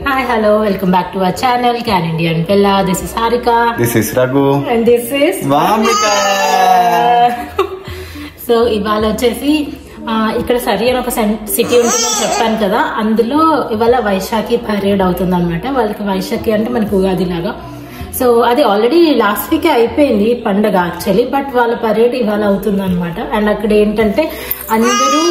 Hi, hello, welcome back to our channel Can Indian Villa. This is Harika. This is Raghu. And this is Vamika. So ఇవాళ వచ్చేసి ఇక్కడ సరి అని ఒక city ఉంటుందని చెప్పాను కదా, అందులో ఇవాళ వైశాఖి పరేడ్ అవుతుంది అనమాట. వాళ్ళకి వైశాఖి అంటే మనకు ఉగాది లాగా. సో అది ఆల్రెడీ లాస్ట్ వీక్ అయిపోయింది పండగ యాక్చువల్లీ, బట్ వాళ్ళ పరేడ్ ఇవాళ అవుతుంది అనమాట. అండ్ అక్కడ ఏంటంటే అందరూ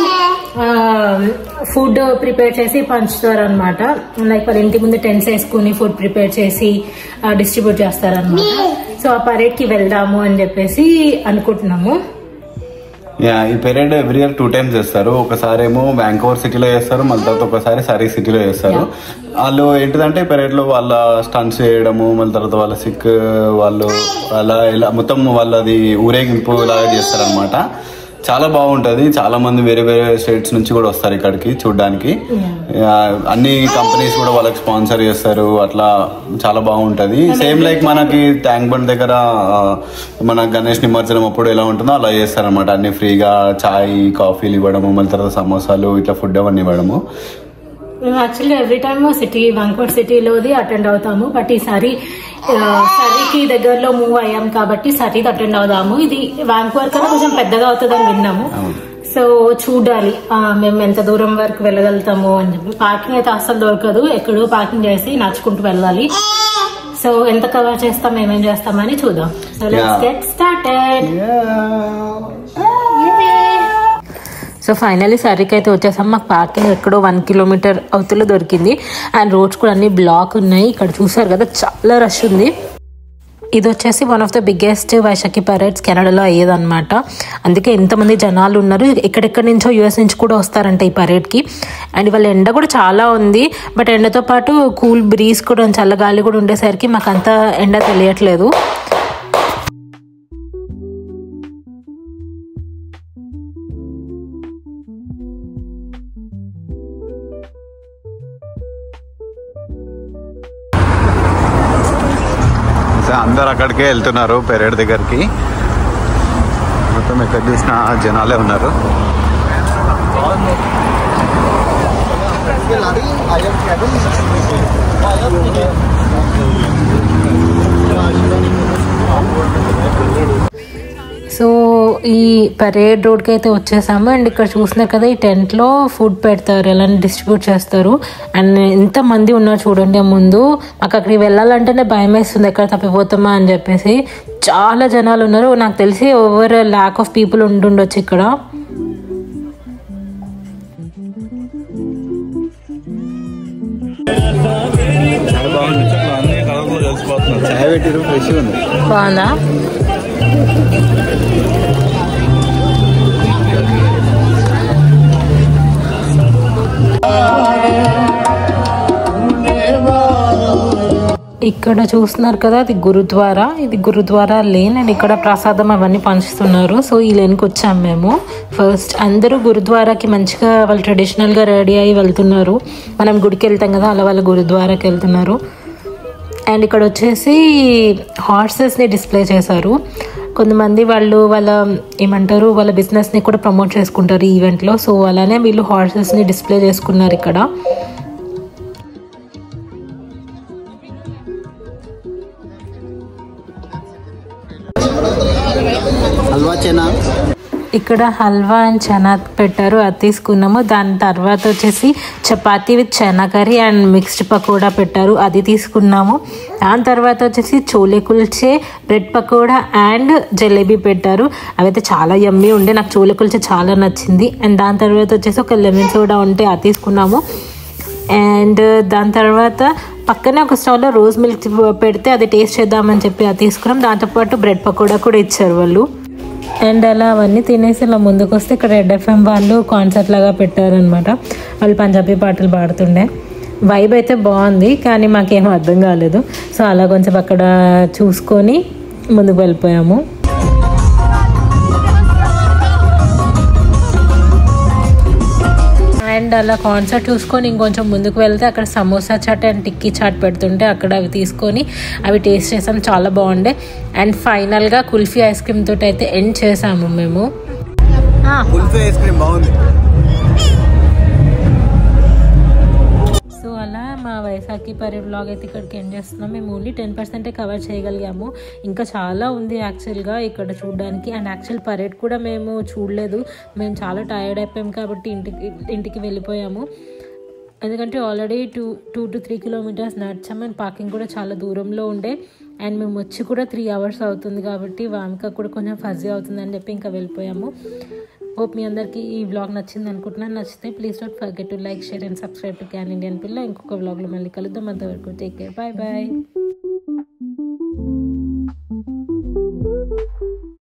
ఫుడ్ ప్రిపేర్ చేసి పంచుతారు అనమాట. లైక్ వాళ్ళ ఇంటి ముందు టెంట్స్ వేసుకుని ఫుడ్ ప్రిపేర్ చేసి డిస్ట్రిబ్యూట్ చేస్తారనమాట. సో ఆ పరేడ్ కి వెళ్దాము అని చెప్పేసి అనుకుంటున్నాము. ఈ పరేడ్ ఎవ్రీ ఇయర్ 2 times చేస్తారు. ఒకసారి ఏమో వ్యాంకోవర్ సిటీలో చేస్తారు, మళ్ళీ తర్వాత ఒకసారి సరీ సిటీలో చేస్తారు. వాళ్ళు ఏంటిదంటే పరేడ్ లో వాళ్ళ స్టంట్స్ చేయడము, మళ్ళీ తర్వాత వాళ్ళ సిక్ వాళ్ళు అలా ఇలా మొత్తం వాళ్ళది ఊరేగింపు లాగా చేస్తారు అనమాట. చాలా బాగుంటది. చాలా మంది వేరే వేరే స్టేట్స్ నుంచి కూడా వస్తారు ఇక్కడికి చూడడానికి. అన్ని కంపెనీస్ కూడా వాళ్ళకి స్పాన్సర్ చేస్తారు. అట్లా చాలా బాగుంటది. సేమ్ లైక్ మనకి ట్యాంక్ బండ్ దగ్గర మన గణేష్ నిమజ్జనం అప్పుడు ఎలా ఉంటుందో అలా చేస్తారు అనమాట. అన్ని ఫ్రీగా చాయ్ కాఫీలు ఇవ్వడము, మళ్ళీ తర్వాత సమోసాలు ఇట్లా ఫుడ్ అవన్నీ ఇవ్వడము. Actually every time city Vancouver సిటీలోది అటెండ్ అవుతాము, బట్ ఈసారి సరీకి దగ్గరలో మూవ్ అయ్యాం కాబట్టి సరీకి అటెండ్ అవుదాము. ఇది వ్యాంకోవర్ కన్నా కొంచెం పెద్దగా అవుతుందని విన్నాము. సో చూడాలి మేము ఎంత దూరం వరకు వెళ్ళగలుగుతాము అని చెప్పి. పార్కింగ్ అయితే అస్సలు దొరకదు, ఎక్కడో పార్కింగ్ చేసి నడుచుకుంటూ వెళ్ళాలి. సో ఎంత కవర్ చేస్తాం, ఏమేం చేస్తామని చూద్దాం. So let's get started. So finally సరికి అయితే వచ్చేసాం. మాకు పార్కింగ్ ఎక్కడో 1 kilometer అవతల దొరికింది. అండ్ రోడ్స్ కూడా అన్ని బ్లాక్ ఉన్నాయి. ఇక్కడ చూసారు కదా, చాలా రష్ ఉంది. ఇది వచ్చేసి one of the biggest Vaisakhi parades కెనడాలో అయ్యేదన్నమాట. అందుకే ఎంతమంది జనాలు ఉన్నారు. ఎక్కడెక్కడి నుంచో యూఎస్ నుంచి కూడా వస్తారంట ఈ పరేడ్కి. అండ్ ఇవాళ ఎండ కూడా చాలా ఉంది, బట్ ఎండతో పాటు కూల్ బ్రీజ్ కూడా, చల్లగాలి కూడా ఉండేసరికి మాకు అంత ఎండ తెలియట్లేదు. అందరు అక్కడికే వెళ్తున్నారు పరేడ్ దగ్గరికి. మొత్తం ఎక్కడ చూసిన జనాలే ఉన్నారు. సో ఈ పరేడ్ రోడ్కి అయితే వచ్చేసాము. అండ్ ఇక్కడ చూస్తున్నారు కదా, ఈ టెంట్లో ఫుడ్ పెడతారు, ఎలా డిస్ట్రిబ్యూట్ చేస్తారు. అండ్ ఎంతమంది ఉన్నారు చూడండి. ముందు మాకు అక్కడికి వెళ్ళాలంటేనే భయం వేస్తుంది, ఎక్కడ తప్పిపోతామా అని చెప్పేసి. చాలా జనాలు ఉన్నారు. నాకు తెలిసి ఓవర్ ల్యాక్ ఆఫ్ పీపుల్ ఉంటుండొచ్చు ఇక్కడ. బాగుందా? ఇక్కడ చూస్తున్నారు కదా, అది గురుద్వారా. ఇది గురుద్వారా లేన్. అండ్ ఇక్కడ ప్రసాదం అవన్నీ పంచుతున్నారు. సో ఈ లేన్కి వచ్చాము మేము. ఫస్ట్ అందరూ గురుద్వారాకి మంచిగా వాళ్ళు ట్రెడిషనల్గా రెడీ అయ్యి వెళ్తున్నారు. మనం గుడికి వెళ్తాం కదా, అలా వాళ్ళు గురుద్వారాకి వెళ్తున్నారు. అండ్ ఇక్కడ వచ్చేసి హార్సెస్ని డిస్ప్లే చేశారు. కొంతమంది వాళ్ళు వాళ్ళ ఏమంటారు, వాళ్ళ బిజినెస్ని కూడా ప్రమోట్ చేసుకుంటారు ఈ ఈవెంట్లో. సో అలానే వీళ్ళు హార్సెస్ని డిస్ప్లే చేసుకున్నారు ఇక్కడ. ఇక్కడ హల్వా అండ్ చనా పెట్టారు, అది తీసుకున్నాము. దాని తర్వాత వచ్చేసి chapati with chana curry and mixed pakoda పెట్టారు, అది తీసుకున్నాము. దాని తర్వాత వచ్చేసి చోలే కుల్చే, బ్రెడ్ పకోడా అండ్ జలేబీ పెట్టారు. అవైతే చాలా యమ్మీ ఉండే, నాకు చోలే కుల్చే చాలా నచ్చింది. అండ్ దాని తర్వాత వచ్చేసి ఒక లెమన్ సోడా ఉంటే అది తీసుకున్నాము. అండ్ దాని తర్వాత పక్కనే ఒక స్టాల్లో రోజ్ మిల్క్ పెడితే అది టేస్ట్ చేద్దామని చెప్పి అది తీసుకున్నాం. దాంతోపాటు బ్రెడ్ పకోడా కూడా ఇచ్చారు వాళ్ళు. అండ్ అలా అవన్నీ తినేసి ఇలా ముందుకు వస్తే ఇక్కడ రెడ్ ఎఫ్ఎం వాళ్ళు కాన్సర్ట్ లాగా పెట్టారనమాట. వాళ్ళు పంజాబీ పాటలు పాడుతుండే. వైబ్ అయితే బాగుంది, కానీ మాకేం అర్థం కాలేదు. సో అలా కొంచెం అక్కడ చూసుకొని ముందుకు వెళ్ళిపోయాము. అండ్ అలా కాన్సర్ట్ చూసుకొని ఇంకొంచెం ముందుకు వెళ్తే అక్కడ సమోసా చాట్ అండ్ టిక్కీ చాట్ పెడుతుంటే అక్కడ అవి తీసుకొని అవి టేస్ట్ చేసాం, చాలా బాగుండే. అండ్ ఫైనల్గా కుల్ఫీ ఐస్ క్రీమ్ తోటి అయితే ఎండ్ చేసాము మేము. కుల్ఫీ ఐస్ క్రీమ్ బాగుంది. సో అలా మా వైశాఖి పరేడ్ వ్లాగ్ అయితే ఇక్కడికి ఎండ్ చేస్తున్నాం. మేము ఓన్లీ 10% కవర్ చేయగలిగాము. ఇంకా చాలా ఉంది యాక్చువల్గా ఇక్కడ చూడడానికి. అండ్ యాక్చువల్ పరేడ్ కూడా మేము చూడలేదు. మేము చాలా టైర్డ్ అయిపోయాం కాబట్టి ఇంటికి వెళ్ళిపోయాము. ఎందుకంటే ఆల్రెడీ 2 to 3 kilometers నడిచాము. అండ్ పార్కింగ్ కూడా చాలా దూరంలో ఉండే. అండ్ మేము వచ్చి కూడా 3 hours అవుతుంది కాబట్టి వామిక కూడా కొంచెం ఫజీ అవుతుందని చెప్పి ఇంకా వెళ్ళిపోయాము. హోప్ మీ అందరికీ ఈ వ్లాగ్ నచ్చింది అనుకుంటున్నాను. నచ్చితే please don't forget to like, share and subscribe to can Indian పిల్ల. ఇంకొక వ్లాగ్లో మళ్ళీ కలుద్దాం. అంతవరకు టేక్ కేర్, బాయ్ బాయ్.